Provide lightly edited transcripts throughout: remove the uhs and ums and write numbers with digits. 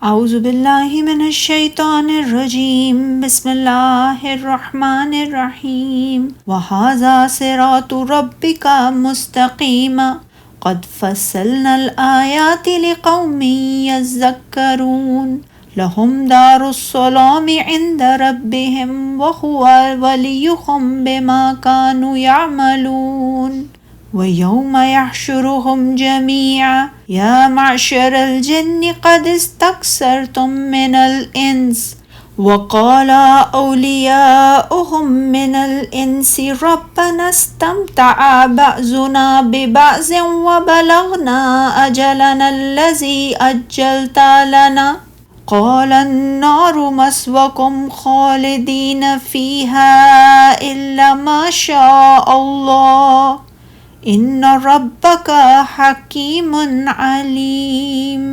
اعوذ باللہ من الشیطان الرجیم بسم اللہ الرحمن الرحیم وَهَذَا صِرَاطُ رَبِّكَ مُسْتَقِيمًا قَدْ فَصَّلْنَا الْآيَاتِ لِقَوْمٍ يَذَّكَّرُونَ لَهُمْ دَارُ السَّلَامِ عِنْدَ رَبِّهِمْ وَهُوَ وَلِيُّهُمْ بِمَا كَانُوا يَعْمَلُونَ وَيَوْمَ يَحْشُرُهُمْ جَمِيعًا يَا مَعْشَرَ الْجِنِّ قَدِ اسْتَكْثَرْتُم مِّنَ الْإِنسِ وَقَالَ أَوْلِيَاؤُهُم مِّنَ الْإِنسِ رَبَّنَا اسْتَمْتَعَ بَعْضُنَا بِبَعْضٍ وَبَلَغْنَا أَجَلَنَا الَّذِي أَجَّلْتَ لَنَا قَالَ النَّارُ مَثْوَاكُمْ خَالِدِينَ فِيهَا إِلَّا مَا شَاءَ اللَّهُ ان ربک حکیم علیم۔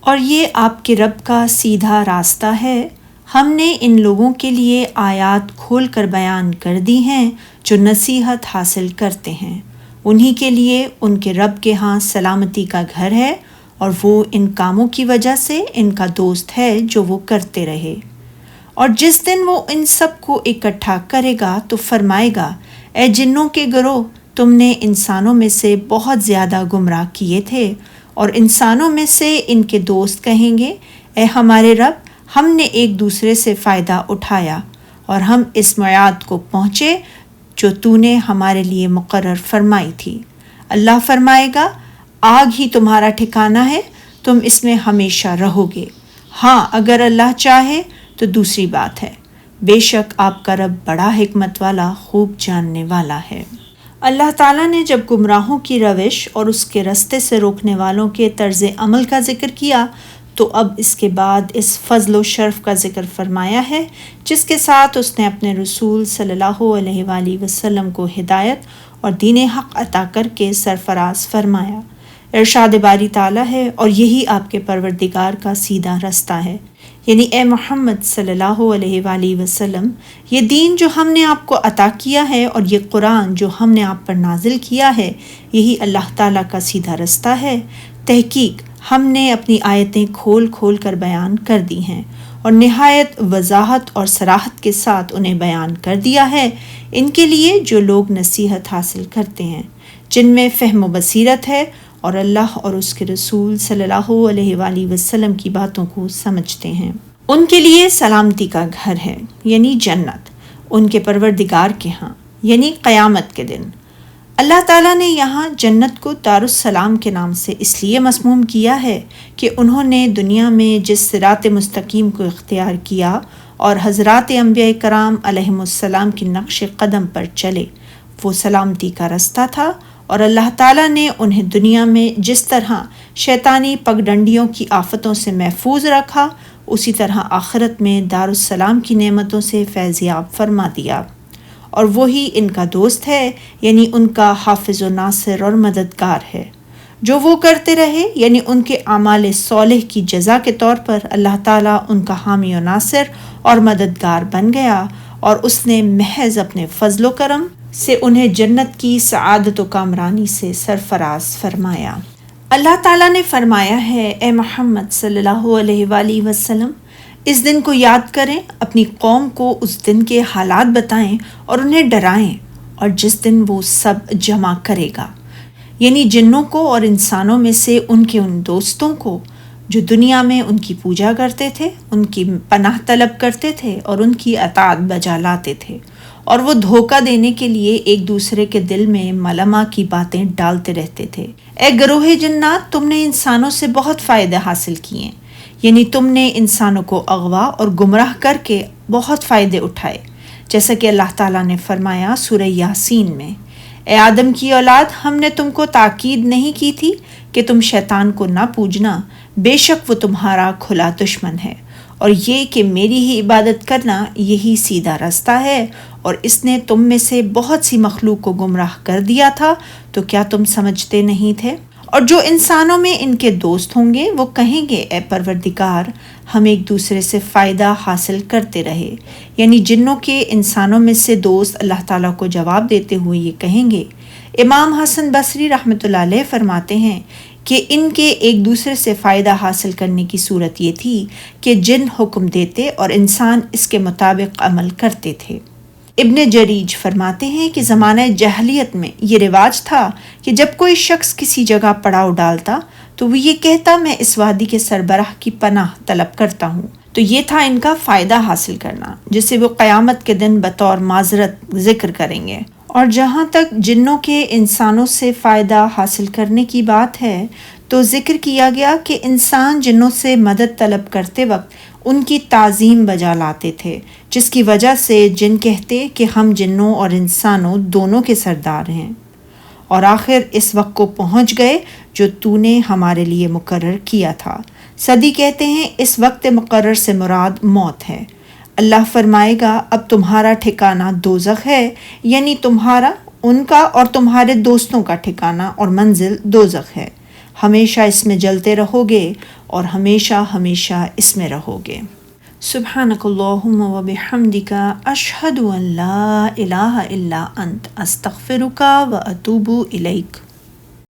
اور یہ آپ کے رب کا سیدھا راستہ ہے۔ ہم نے ان لوگوں کے لیے آیات کھول کر بیان کر دی ہیں جو نصیحت حاصل کرتے ہیں، انہی کے لیے ان کے رب کے ہاں سلامتی کا گھر ہے، اور وہ ان کاموں کی وجہ سے ان کا دوست ہے جو وہ کرتے رہے۔ اور جس دن وہ ان سب کو اکٹھا کرے گا تو فرمائے گا، اے جنوں کے گروہ، تم نے انسانوں میں سے بہت زیادہ گمراہ کیے تھے، اور انسانوں میں سے ان کے دوست کہیں گے، اے ہمارے رب، ہم نے ایک دوسرے سے فائدہ اٹھایا اور ہم اس میعاد کو پہنچے جو تو نے ہمارے لیے مقرر فرمائی تھی۔ اللہ فرمائے گا، آگ ہی تمہارا ٹھکانہ ہے، تم اس میں ہمیشہ رہو گے۔ ہاں، اگر اللہ چاہے تو دوسری بات ہے، بے شک آپ کا رب بڑا حکمت والا، خوب جاننے والا ہے۔ اللہ تعالیٰ نے جب گمراہوں کی روش اور اس کے رستے سے روکنے والوں کے طرز عمل کا ذکر کیا تو اب اس کے بعد اس فضل و شرف کا ذکر فرمایا ہے جس کے ساتھ اس نے اپنے رسول صلی اللہ علیہ وآلہ وسلم کو ہدایت اور دین حق عطا کر کے سرفراز فرمایا۔ ارشاد باری تعالیٰ ہے، اور یہی آپ کے پروردگار کا سیدھا رستہ ہے، یعنی اے محمد صلی اللہ علیہ وآلہ وسلم، یہ دین جو ہم نے آپ کو عطا کیا ہے اور یہ قرآن جو ہم نے آپ پر نازل کیا ہے، یہی اللہ تعالیٰ کا سیدھا رستہ ہے۔ تحقیق ہم نے اپنی آیتیں کھول کھول کر بیان کر دی ہیں اور نہایت وضاحت اور صراحت کے ساتھ انہیں بیان کر دیا ہے ان کے لیے جو لوگ نصیحت حاصل کرتے ہیں، جن میں فہم و بصیرت ہے اور اللہ اور اس کے رسول صلی اللہ علیہ وآلہ وسلم کی باتوں کو سمجھتے ہیں۔ ان کے لیے سلامتی کا گھر ہے، یعنی جنت، ان کے پروردگار کے ہاں، یعنی قیامت کے دن۔ اللہ تعالیٰ نے یہاں جنت کو دار السلام کے نام سے اس لیے مسموم کیا ہے کہ انہوں نے دنیا میں جس صراط مستقیم کو اختیار کیا اور حضرات انبیاء کرام علیہم السلام کی نقش قدم پر چلے، وہ سلامتی کا رستہ تھا، اور اللہ تعالیٰ نے انہیں دنیا میں جس طرح شیطانی پگڈنڈیوں کی آفتوں سے محفوظ رکھا، اسی طرح آخرت میں دار السلام کی نعمتوں سے فیضیاب فرما دیا، اور وہی ان کا دوست ہے، یعنی ان کا حافظ و ناصر اور مددگار ہے۔ جو وہ کرتے رہے، یعنی ان کے اعمال صالح کی جزا کے طور پر اللہ تعالیٰ ان کا حامی و ناصر اور مددگار بن گیا، اور اس نے محض اپنے فضل و کرم سے انہیں جنت کی سعادت و کامرانی سے سرفراز فرمایا۔ اللہ تعالیٰ نے فرمایا ہے، اے محمد صلی اللہ علیہ وآلہ وسلم، اس دن کو یاد کریں، اپنی قوم کو اس دن کے حالات بتائیں اور انہیں ڈرائیں، اور جس دن وہ سب جمع کرے گا، یعنی جنوں کو اور انسانوں میں سے ان کے ان دوستوں کو جو دنیا میں ان کی پوجا کرتے تھے، ان کی پناہ طلب کرتے تھے اور ان کی اطاعت بجا لاتے تھے، اور وہ دھوکہ دینے کے لیے ایک دوسرے کے دل میں ملامہ کی باتیں ڈالتے رہتے تھے۔ اے گروہ جنات، تم نے انسانوں سے بہت فائدے حاصل کیے، یعنی تم نے انسانوں کو اغوا اور گمراہ کر کے بہت فائدے اٹھائے، جیسا کہ اللہ تعالیٰ نے فرمایا سورہ یاسین میں، اے آدم کی اولاد، ہم نے تم کو تاکید نہیں کی تھی کہ تم شیطان کو نہ پوجنا، بے شک وہ تمہارا کھلا دشمن ہے، اور یہ کہ میری ہی عبادت کرنا یہی سیدھا رستہ ہے، اور اس نے تم میں سے بہت سی مخلوق کو گمراہ کر دیا تھا، تو کیا تم سمجھتے نہیں تھے؟ اور جو انسانوں میں ان کے دوست ہوں گے وہ کہیں گے، اے پروردگار، ہم ایک دوسرے سے فائدہ حاصل کرتے رہے، یعنی جنوں کے انسانوں میں سے دوست اللہ تعالیٰ کو جواب دیتے ہوئے یہ کہیں گے۔ امام حسن بصری رحمۃ اللہ علیہ فرماتے ہیں کہ ان کے ایک دوسرے سے فائدہ حاصل کرنے کی صورت یہ تھی کہ جن حکم دیتے اور انسان اس کے مطابق عمل کرتے تھے۔ ابن جریج فرماتے ہیں کہ زمانہ جاہلیت میں یہ رواج تھا کہ جب کوئی شخص کسی جگہ پڑاؤ ڈالتا تو وہ یہ کہتا میں اس وادی کے سربراہ کی پناہ طلب کرتا ہوں، تو یہ تھا ان کا فائدہ حاصل کرنا جسے وہ قیامت کے دن بطور معذرت ذکر کریں گے۔ اور جہاں تک جنوں کے انسانوں سے فائدہ حاصل کرنے کی بات ہے تو ذکر کیا گیا کہ انسان جنوں سے مدد طلب کرتے وقت ان کی تعظیم بجا لاتے تھے، جس کی وجہ سے جن کہتے کہ ہم جنوں اور انسانوں دونوں کے سردار ہیں، اور آخر اس وقت کو پہنچ گئے جو تو نے ہمارے لیے مقرر کیا تھا۔ صدی کہتے ہیں اس وقت مقرر سے مراد موت ہے۔ اللہ فرمائے گا اب تمہارا ٹھکانہ دوزخ ہے، یعنی تمہارا، ان کا اور تمہارے دوستوں کا ٹھکانہ اور منزل دوزخ ہے، ہمیشہ اس میں جلتے رہو گے اور ہمیشہ ہمیشہ اس میں رہو گے۔ سبحانک اللہم و بحمدک، اشہد ان لا الہ الا انت، استغفرک و اتوب الیک۔